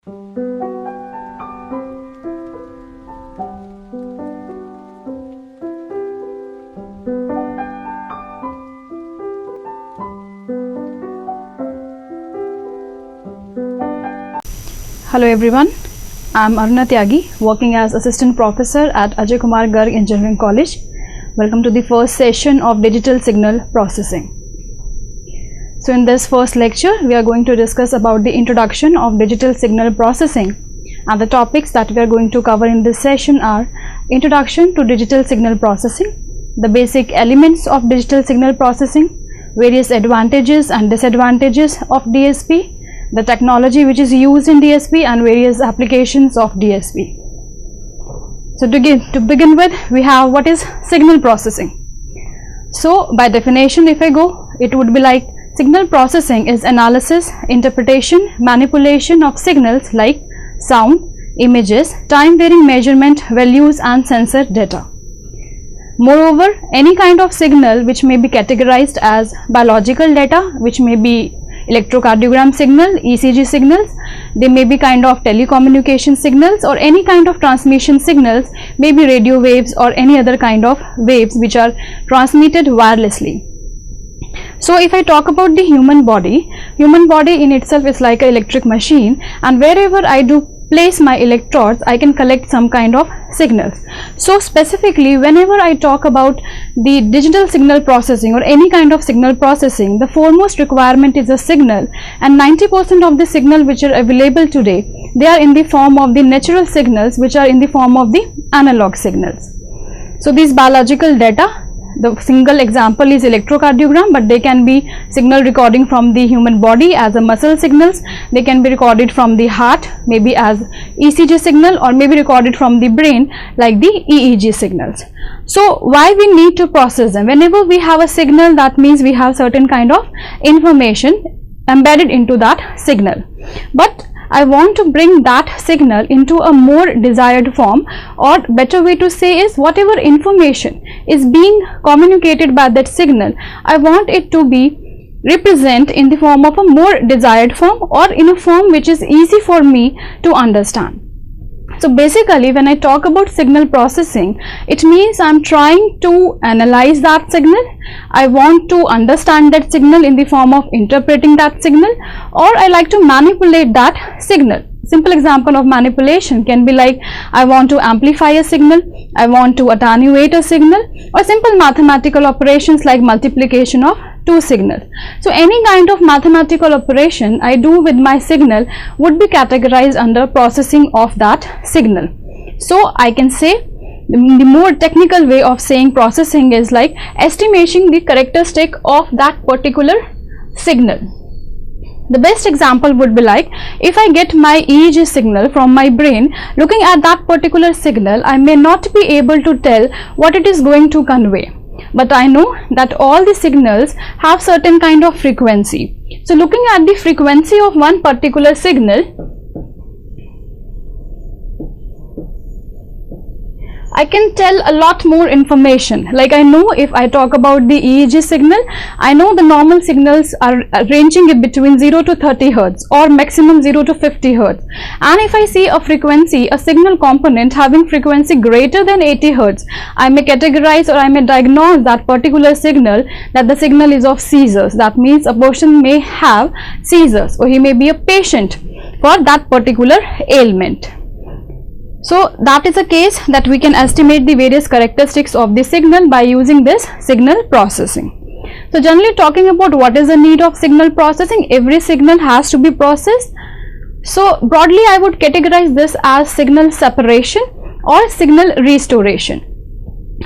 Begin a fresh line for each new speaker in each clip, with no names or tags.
Hello everyone, I am Aruna Tyagi, working as Assistant Professor at Ajay Kumar Garg Engineering College. Welcome to the first session of Digital Signal Processing. So in this first lecture, we are going to discuss about the introduction of digital signal processing, and the topics that we are going to cover in this session are Introduction to Digital Signal Processing, the basic elements of digital signal processing, various advantages and disadvantages of DSP, the technology which is used in DSP and various applications of DSP. So to begin with, we have what is signal processing. So by definition, if I go, it would be like signal processing is analysis, interpretation, manipulation of signals like sound, images, time varying measurement, values and sensor data. Moreover, any kind of signal which may be categorized as biological data, which may be electrocardiogram signal, ECG signals, they may be kind of telecommunication signals, or any kind of transmission signals, maybe radio waves or any other kind of waves which are transmitted wirelessly. So if I talk about the human body in itself is like an electric machine, and wherever I do place my electrodes, I can collect some kind of signals. So specifically, whenever I talk about the digital signal processing or any kind of signal processing, the foremost requirement is a signal, and 90% of the signal which are available today, they are in the form of the natural signals, which are in the form of the analog signals. So these biological data, the single example is electrocardiogram, but they can be signal recording from the human body as a muscle signals, they can be recorded from the heart maybe as ECG signal, or maybe recorded from the brain like the EEG signals. So why we need to process them? Whenever we have a signal, that means we have certain kind of information embedded into that signal, but I want to bring that signal into a more desired form, or better way to say is whatever information is being communicated by that signal, I want it to be represent in the form of a more desired form, or in a form which is easy for me to understand. So basically, when I talk about signal processing, it means I am trying to analyze that signal. I want to understand that signal in the form of interpreting that signal, or I like to manipulate that signal. Simple example of manipulation can be like, I want to amplify a signal, I want to attenuate a signal, or simple mathematical operations like multiplication of two signals. So any kind of mathematical operation I do with my signal would be categorized under processing of that signal. So I can say the more technical way of saying processing is like estimating the characteristic of that particular signal. The best example would be like, if I get my EEG signal from my brain, looking at that particular signal, I may not be able to tell what it is going to convey, but I know that all the signals have certain kind of frequency. So looking at the frequency of one particular signal, I can tell a lot more information. Like I know if I talk about the EEG signal, I know the normal signals are ranging in between 0 to 30 Hz or maximum 0 to 50 Hz. And if I see a frequency, a signal component having frequency greater than 80 Hz, I may categorize or I may diagnose that particular signal that the signal is of seizures. That means a person may have seizures, or he may be a patient for that particular ailment. So that is a case that we can estimate the various characteristics of the signal by using this signal processing. So generally talking about what is the need of signal processing, every signal has to be processed. So broadly I would categorize this as signal separation or signal restoration.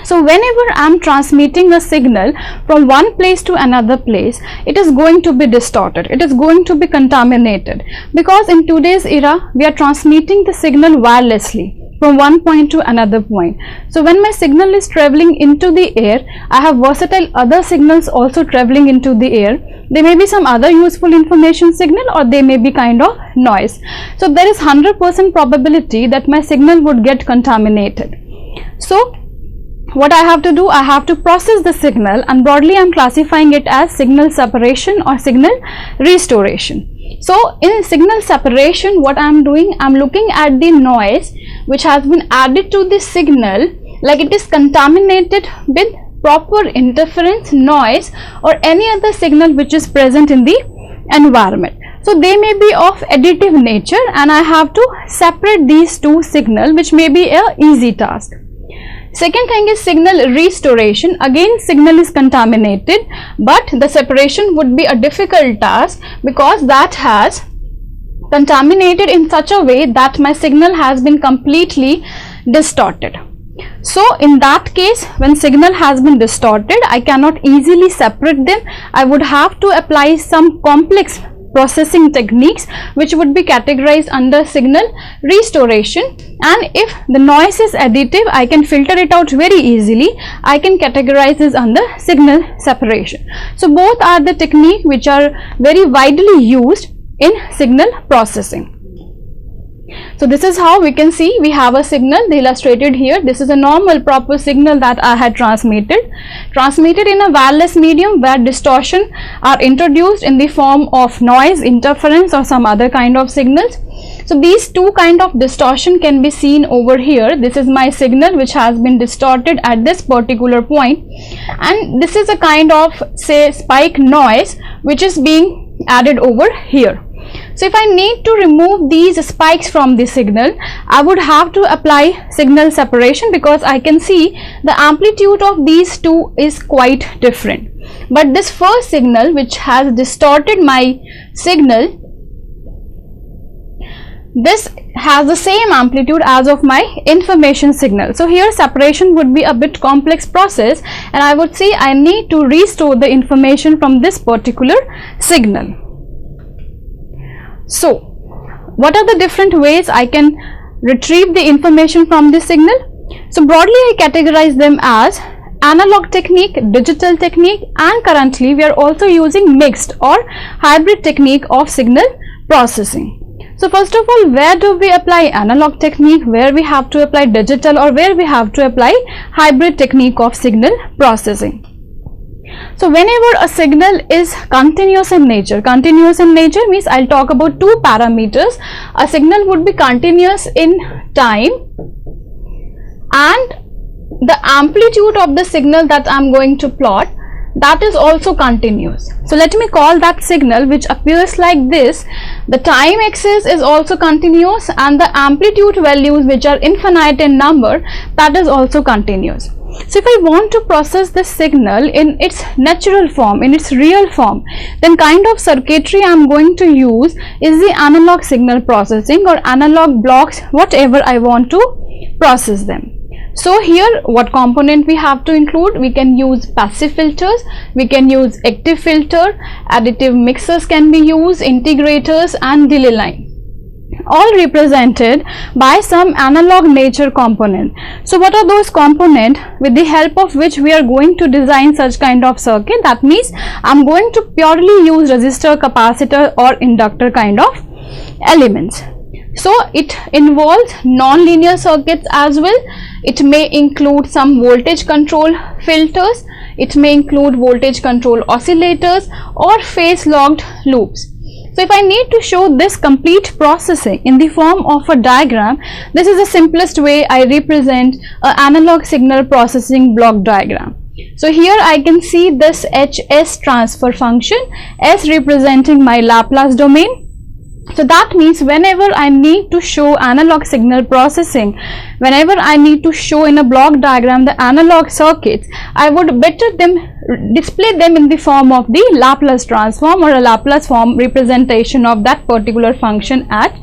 So whenever I am transmitting a signal from one place to another place, it is going to be distorted, it is going to be contaminated, because in today's era we are transmitting the signal wirelessly from one point to another point. So when my signal is traveling into the air, I have versatile other signals also traveling into the air. There may be some other useful information signal, or they may be kind of noise. So there is 100% probability that my signal would get contaminated. So what I have to do, I have to process the signal, and broadly I am classifying it as signal separation or signal restoration. So in signal separation, what I am doing, I am looking at the noise which has been added to the signal, like it is contaminated with proper interference, noise, or any other signal which is present in the environment. So they may be of additive nature, and I have to separate these two signals, which may be a easy task. Second thing is signal restoration. Again, signal is contaminated, but the separation would be a difficult task because that has contaminated in such a way that my signal has been completely distorted. So in that case, when signal has been distorted, I cannot easily separate them. I would have to apply some complex processing techniques which would be categorized under signal restoration, and if the noise is additive, I can filter it out very easily. I can categorize this under signal separation. So both are the technique which are very widely used in signal processing. So this is how we can see we have a signal illustrated here. This is a normal proper signal that I had transmitted in a wireless medium where distortion are introduced in the form of noise, interference, or some other kind of signals. So these two kind of distortion can be seen over here. This is my signal which has been distorted at this particular point, and this is a kind of, say, spike noise which is being added over here. So if I need to remove these spikes from the signal, I would have to apply signal separation, because I can see the amplitude of these two is quite different. But this first signal which has distorted my signal, this has the same amplitude as of my information signal. So here separation would be a bit complex process, and I would say I need to restore the information from this particular signal. So what are the different ways I can retrieve the information from this signal? So broadly I categorize them as analog technique, digital technique, and currently we are also using mixed or hybrid technique of signal processing. So first of all, where do we apply analog technique, where we have to apply digital, or where we have to apply hybrid technique of signal processing? So whenever a signal is continuous in nature means I'll talk about two parameters. A signal would be continuous in time, and the amplitude of the signal that I'm going to plot, that is also continuous. So let me call that signal which appears like this. The time axis is also continuous, and the amplitude values which are infinite in number, that is also continuous. So if I want to process this signal in its natural form, in its real form, then kind of circuitry I am going to use is the analog signal processing, or analog blocks, whatever I want to process them. So here what component we have to include? We can use passive filters, we can use active filter, additive mixers can be used, integrators, and delay line, all represented by some analog nature component. So what are those components with the help of which we are going to design such kind of circuit? That means I'm going to purely use resistor, capacitor, or inductor kind of elements. So it involves non-linear circuits as well. It may include some voltage control filters, it may include voltage control oscillators, or phase locked loops. So if I need to show this complete processing in the form of a diagram, this is the simplest way I represent an analog signal processing block diagram. So here I can see this HS transfer function, S representing my Laplace domain. So that means whenever I need to show analog signal processing, whenever I need to show in a block diagram the analog circuits, I would better display them in the form of the Laplace transform, or a Laplace form representation of that particular function at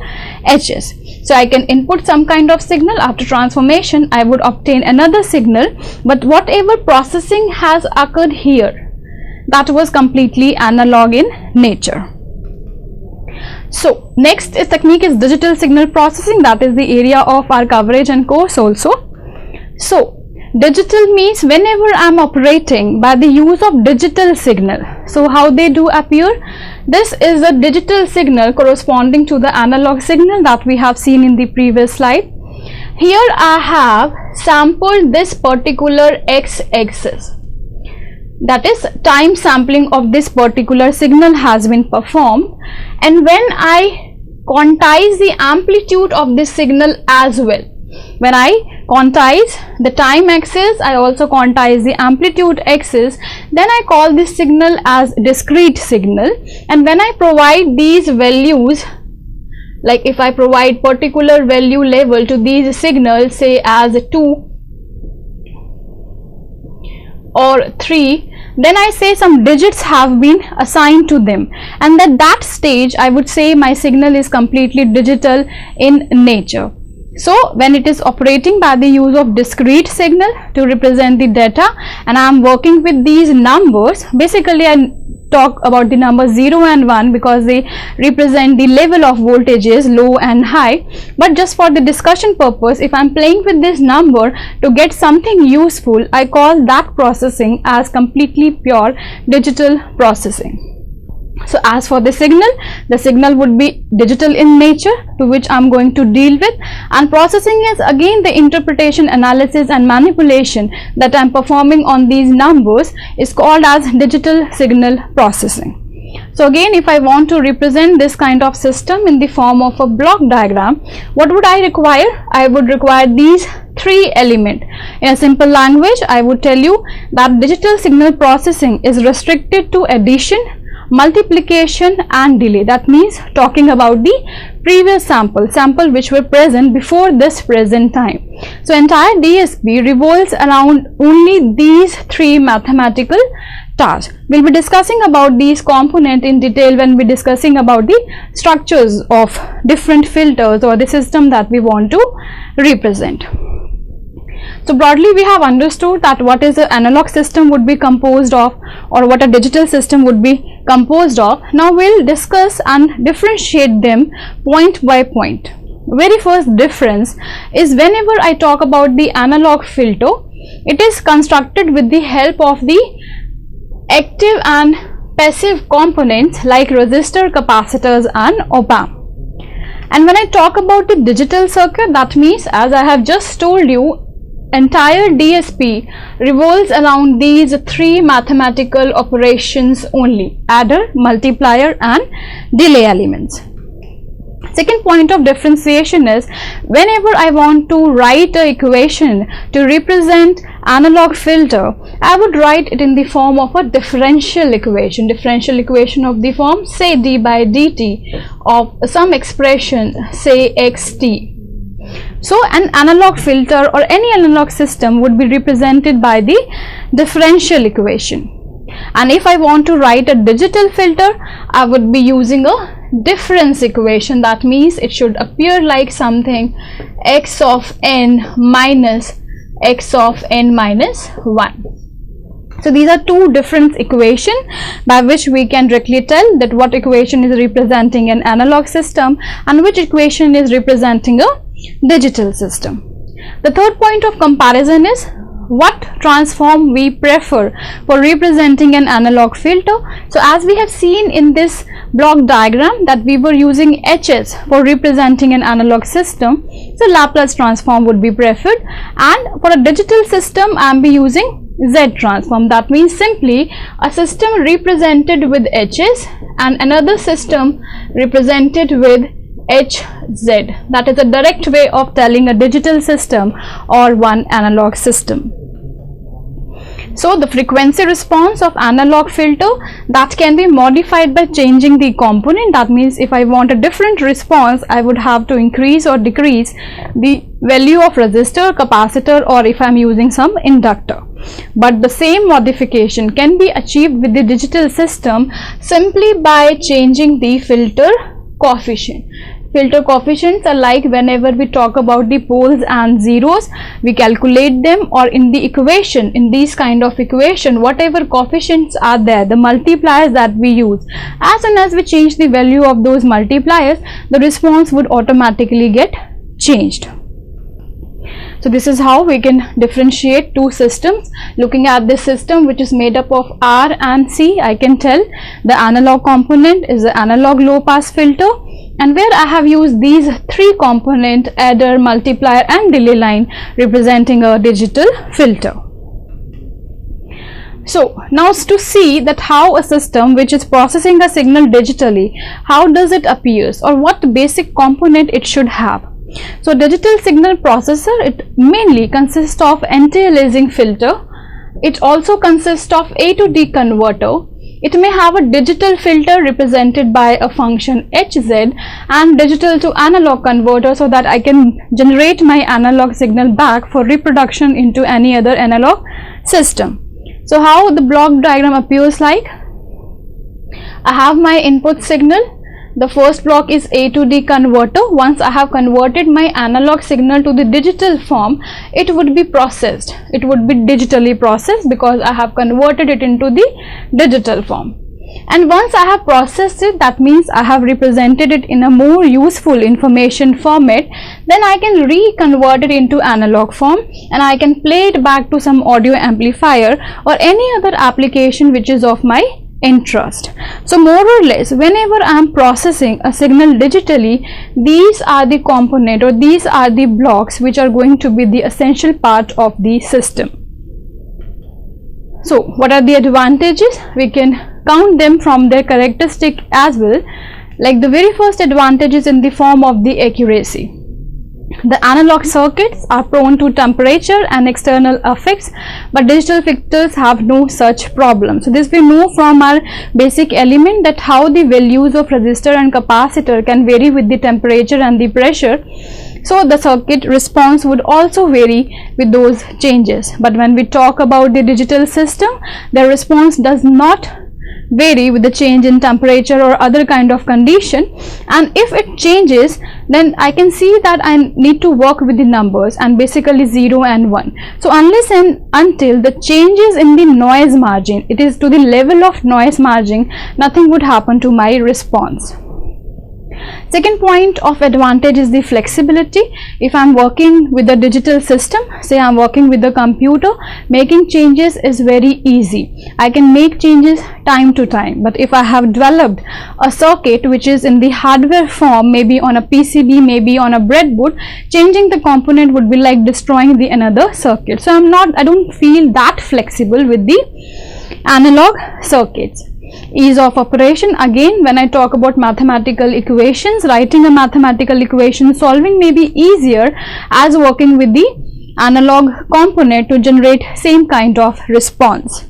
HS. So I can input some kind of signal. After transformation I would obtain another signal, but whatever processing has occurred here, that was completely analog in nature. So next technique is digital signal processing. That is the area of our coverage and course also. So digital means whenever I am operating by the use of digital signal. So how they do appear? This is a digital signal corresponding to the analog signal that we have seen in the previous slide. Here I have sampled this particular x-axis. that is time sampling of this particular signal has been performed, and when I quantize the amplitude of this signal as well, when I quantize the time axis, I also quantize the amplitude axis, then I call this signal as discrete signal. And when I provide these values, like if I provide particular value level to these signals, say as 2 or 3, then I say some digits have been assigned to them, and at that stage I would say my signal is completely digital in nature. So when it is operating by the use of discrete signal to represent the data, and I am working with these numbers, basically I talk about the numbers 0 and 1 because they represent the level of voltages, low and high, but just for the discussion purpose, if I am playing with this number to get something useful, I call that processing as completely pure digital processing. So as for the signal would be digital in nature, to which I am going to deal with, and processing is again the interpretation, analysis and manipulation that I am performing on these numbers is called as digital signal processing. So again, if I want to represent this kind of system in the form of a block diagram, what would I require? I would require these 3 elements. In a simple language, I would tell you that digital signal processing is restricted to addition, multiplication and delay. That means talking about the previous sample which were present before this present time. So entire DSP revolves around only these 3 mathematical tasks. We'll be discussing about these components in detail when we're discussing about the structures of different filters or the system that we want to represent. So broadly we have understood that what is an analog system would be composed of, or what a digital system would be composed of. Now we'll discuss and differentiate them point by point. Very first difference is whenever I talk about the analog filter, it is constructed with the help of the active and passive components like resistor, capacitors and op-amp. And when I talk about the digital circuit, that means, as I have just told you, entire DSP revolves around these 3 mathematical operations only: adder, multiplier and delay elements. Second point of differentiation is whenever I want to write an equation to represent analog filter, I would write it in the form of a differential equation of the form say d by dt of some expression say xt. So an analog filter or any analog system would be represented by the differential equation. And if I want to write a digital filter, I would be using a difference equation. That means it should appear like something x of n minus x of n minus 1. So these are 2 different equations by which we can directly tell that what equation is representing an analog system and which equation is representing a digital system. The third point of comparison is what transform we prefer for representing an analog filter. So as we have seen in this block diagram that we were using HS for representing an analog system, so Laplace transform would be preferred, and for a digital system I am be using Z transform. That means simply a system represented with HS and another system represented with HZ. That is a direct way of telling a digital system or one analog system. So the frequency response of analog filter, that can be modified by changing the component. That means if I want a different response, I would have to increase or decrease the value of resistor, capacitor, or if I am using some inductor. But the same modification can be achieved with the digital system simply by changing the filter coefficient. Filter coefficients are like whenever we talk about the poles and zeros, we calculate them, or in the equation, in these kind of equation, whatever coefficients are there, the multipliers that we use, as soon as we change the value of those multipliers, the response would automatically get changed. So this is how we can differentiate 2 systems. Looking at this system which is made up of R and C, I can tell the analog component is the analog low pass filter, and where I have used these 3 component, adder, multiplier and delay line, representing a digital filter. So now to see that how a system which is processing a signal digitally, how does it appears, or what basic component it should have. So digital signal processor, it mainly consists of anti-aliasing filter. It also consists of A to D converter. It may have a digital filter represented by a function HZ and digital to analog converter, so that I can generate my analog signal back for reproduction into any other analog system. So how the block diagram appears like? I have my input signal. The first block is A to D converter. Once I have converted my analog signal to the digital form, it would be processed. It would be digitally processed because I have converted it into the digital form. And once I have processed it, that means I have represented it in a more useful information format, then I can reconvert it into analog form and I can play it back to some audio amplifier or any other application which is of my interest. So more or less, whenever I am processing a signal digitally, these are the component or these are the blocks which are going to be the essential part of the system. So what are the advantages? We can count them from their characteristic as well. Like the very first advantage is in the form of the accuracy. The analog circuits are prone to temperature and external effects, but digital filters have no such problem. So this we know from our basic element, that how the values of resistor and capacitor can vary with the temperature and the pressure. So the circuit response would also vary with those changes. But when we talk about the digital system, the response does not vary with the change in temperature or other kind of condition, and if it changes, then I can see that I need to work with the numbers and basically 0 and 1. So unless and until the changes in the noise margin, it is to the level of noise margin, nothing would happen to my response. Second point of advantage is the flexibility. If I am working with a digital system, say I am working with the computer, making changes is very easy. I can make changes time to time. But if I have developed a circuit which is in the hardware form, maybe on a PCB, maybe on a breadboard, changing the component would be like destroying the another circuit. So I don't feel that flexible with the analog circuits. Ease of operation, again when I talk about mathematical equations, writing a mathematical equation solving may be easier as working with the analog component to generate same kind of response.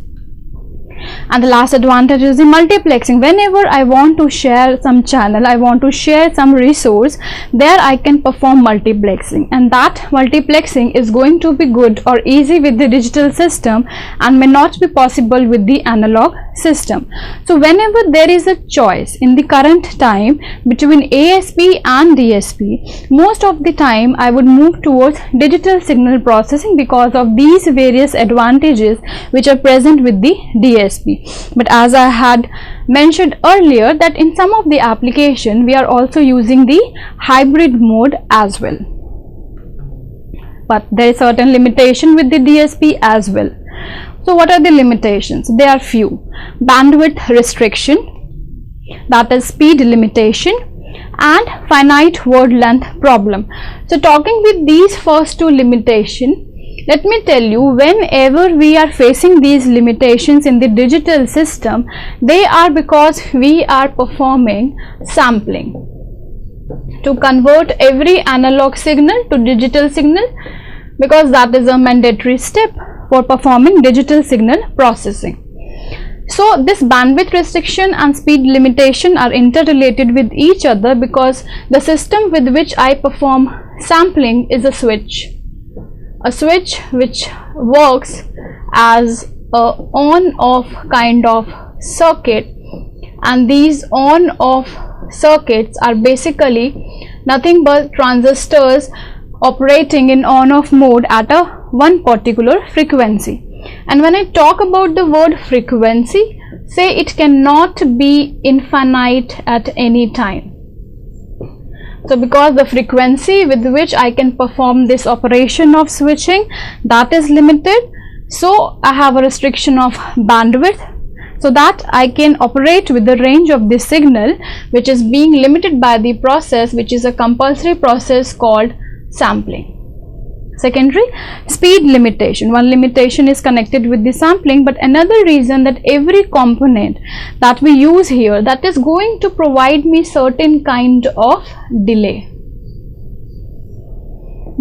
And the last advantage is the multiplexing. Whenever I want to share some channel, I want to share some resource, there I can perform multiplexing, and that multiplexing is going to be good or easy with the digital system and may not be possible with the analog system. So whenever there is a choice in the current time between ASP and DSP, most of the time I would move towards digital signal processing because of these various advantages which are present with the DSP. But as I had mentioned earlier, that in some of the application we are also using the hybrid mode as well, but there is certain limitation with the DSP as well. So what are the limitations? There are few. Bandwidth restriction, that is speed limitation, and finite word length problem. So talking with these first two limitations, let me tell you, whenever we are facing these limitations in the digital system, they are because we are performing sampling to convert every analog signal to digital signal, because that is a mandatory step for performing digital signal processing. So this bandwidth restriction and speed limitation are interrelated with each other, because the system with which I perform sampling is a switch which works as a on-off kind of circuit, and these on-off circuits are basically nothing but transistors operating in on-off mode at a one particular frequency. And when I talk about the word frequency, say it cannot be infinite at any time. So because the frequency with which I can perform this operation of switching, that is limited, so I have a restriction of bandwidth, so that I can operate with the range of this signal which is being limited by the process, which is a compulsory process called sampling. Secondary, speed limitation. One limitation is connected with the sampling, but another reason that every component that we use here, that is going to provide me certain kind of delay.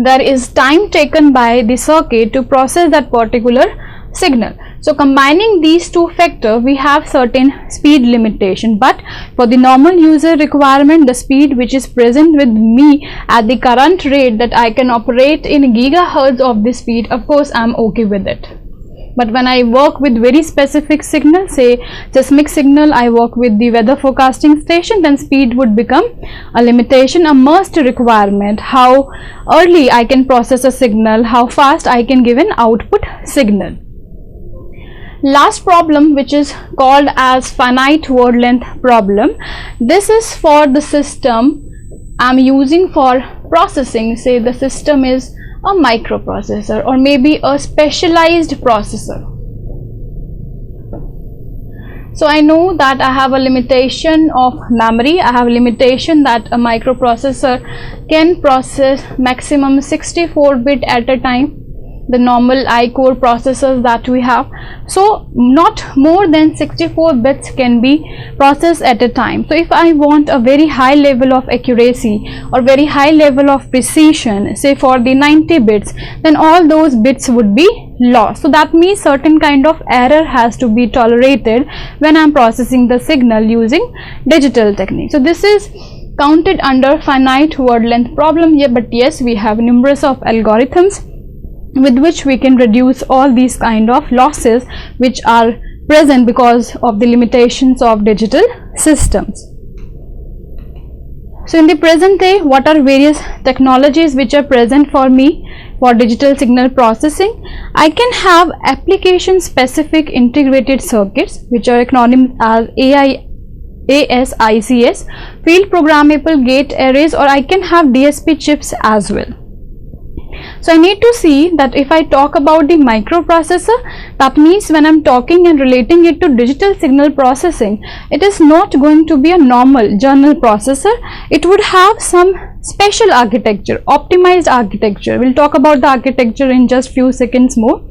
There is time taken by the circuit to process that particular signal. So combining these two factors, we have certain speed limitation, but for the normal user requirement, the speed which is present with me at the current rate that I can operate in gigahertz of the speed, of course I am okay with it. But when I work with very specific signal, say seismic signal, I work with the weather forecasting station, then speed would become a limitation, a must requirement. How early I can process a signal, how fast I can give an output signal. Last problem, which is called as finite word length problem. This is for the system I'm using for processing. Say the system is a microprocessor or maybe a specialized processor. So I know that I have a limitation of memory. I have a limitation that a microprocessor can process maximum 64 bit at a time, the normal I-core processors that we have. So not more than 64 bits can be processed at a time. So if I want a very high level of accuracy or very high level of precision, say for the 90 bits, then all those bits would be lost. So that means certain kind of error has to be tolerated when I am processing the signal using digital technique. So this is counted under finite word length problem here, but yes, we have numerous of algorithms with which we can reduce all these kind of losses which are present because of the limitations of digital systems. So in the present day, what are various technologies which are present for me for digital signal processing? I can have application specific integrated circuits, which are acronymed as ASICs, field programmable gate arrays, or I can have DSP chips as well. So I need to see that if I talk about the microprocessor, that means when I'm talking and relating it to digital signal processing, it is not going to be a normal journal processor. It would have some special architecture, optimized architecture. We'll talk about the architecture in just few seconds more.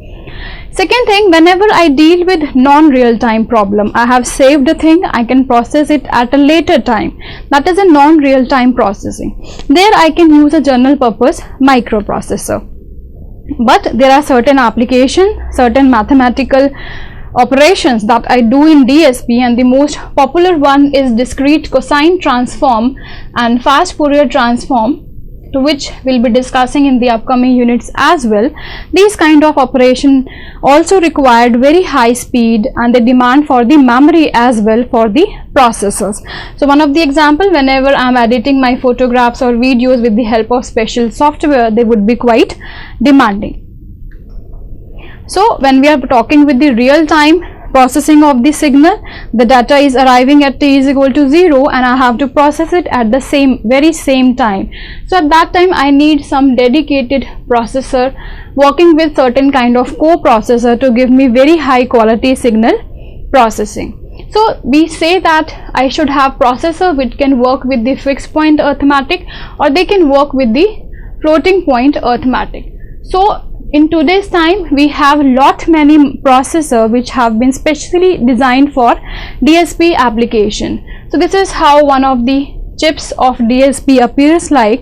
Second thing, whenever I deal with non-real-time problem, I have saved a thing, I can process it at a later time. That is a non-real-time processing. There I can use a general purpose microprocessor. But there are certain applications, certain mathematical operations that I do in DSP, and the most popular one is discrete cosine transform and fast Fourier transform, to which we'll be discussing in the upcoming units as well. These kind of operation also required very high speed and the demand for the memory as well for the processors. So one of the example, whenever I'm editing my photographs or videos with the help of special software, they would be quite demanding. So when we are talking with the real time processing of the signal, the data is arriving at t is equal to 0 and I have to process it at the very same time. So at that time I need some dedicated processor working with certain kind of co-processor to give me very high quality signal processing. So we say that I should have processor which can work with the fixed point arithmetic, or they can work with the floating point arithmetic. So in today's time we have many processors which have been specially designed for DSP application. So this is how one of the chips of DSP appears like,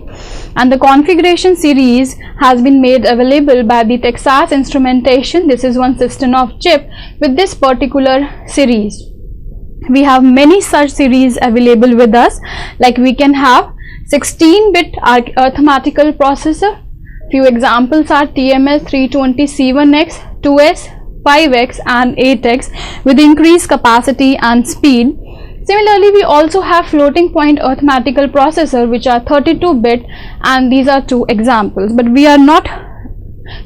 and the configuration series has been made available by the Texas Instrumentation. This is one system of chip with this particular series. We have many such series available with us, like we can have 16-bit arithmetical processor. Few examples are TMS 320C1X, 2S, 5X and 8X with increased capacity and speed. Similarly, we also have floating point arithmetical processor which are 32-bit, and these are two examples, but we are not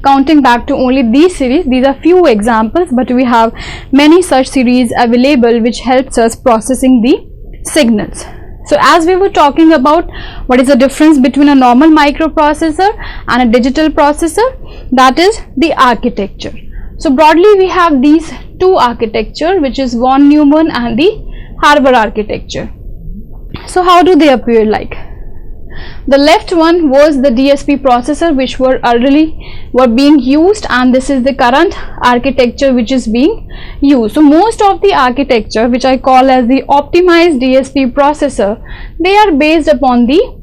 counting back to only these series. These are few examples, but we have many such series available which helps us processing the signals. So as we were talking about what is the difference between a normal microprocessor and a digital processor, that is the architecture. So broadly we have these two architecture, which is von Neumann and the Harvard architecture. So how do they appear like? The left one was the DSP processor which were being used, and this is the current architecture which is being used. So most of the architecture which I call as the optimized DSP processor, they are based upon the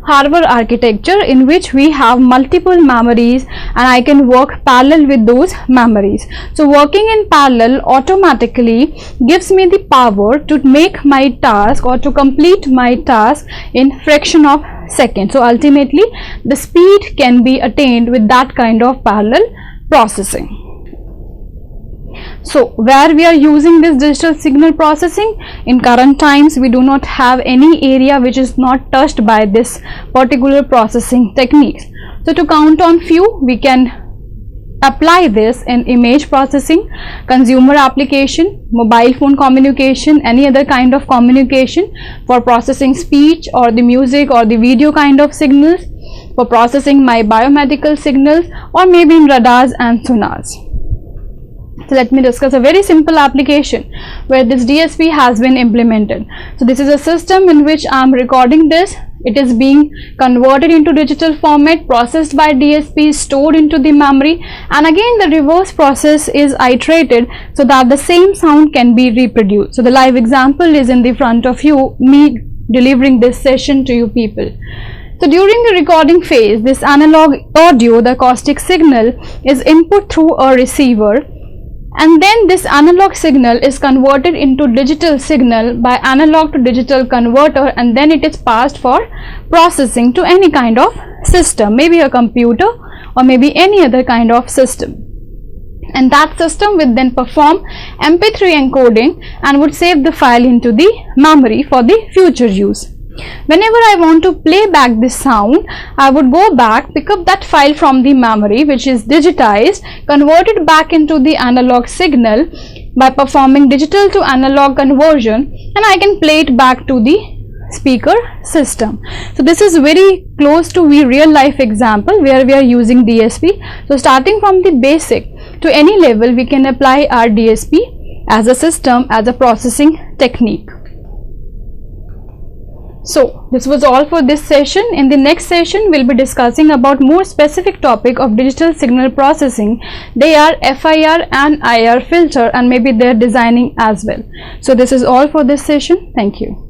Harvard architecture, in which we have multiple memories and I can work parallel with those memories. So working in parallel automatically gives me the power to make my task or to complete my task in fraction of seconds. So ultimately the speed can be attained with that kind of parallel processing. So where we are using this digital signal processing? In current times, we do not have any area which is not touched by this particular processing techniques. So to count on few, we can apply this in image processing, consumer application, mobile phone communication, any other kind of communication, for processing speech or the music or the video kind of signals, for processing my biomedical signals, or maybe in radars and sonars. So let me discuss a very simple application where this DSP has been implemented. So this is a system in which I am recording this. It is being converted into digital format, processed by DSP, stored into the memory, and again the reverse process is iterated so that the same sound can be reproduced. So the live example is in the front of you, me delivering this session to you people. So during the recording phase, this analog audio, the acoustic signal, is input through a receiver, and then this analog signal is converted into digital signal by analog to digital converter, and then it is passed for processing to any kind of system, maybe a computer or maybe any other kind of system. And that system will then perform MP3 encoding and would save the file into the memory for the future use. Whenever I want to play back this sound, I would go back, pick up that file from the memory which is digitized, convert it back into the analog signal by performing digital to analog conversion, and I can play it back to the speaker system. So this is very close to the real life example where we are using DSP. So starting from the basic to any level, we can apply our DSP as a system, as a processing technique. So this was all for this session. In the next session, we'll be discussing about more specific topic of digital signal processing. They are FIR and IR filter, and maybe their designing as well. So this is all for this session. Thank you.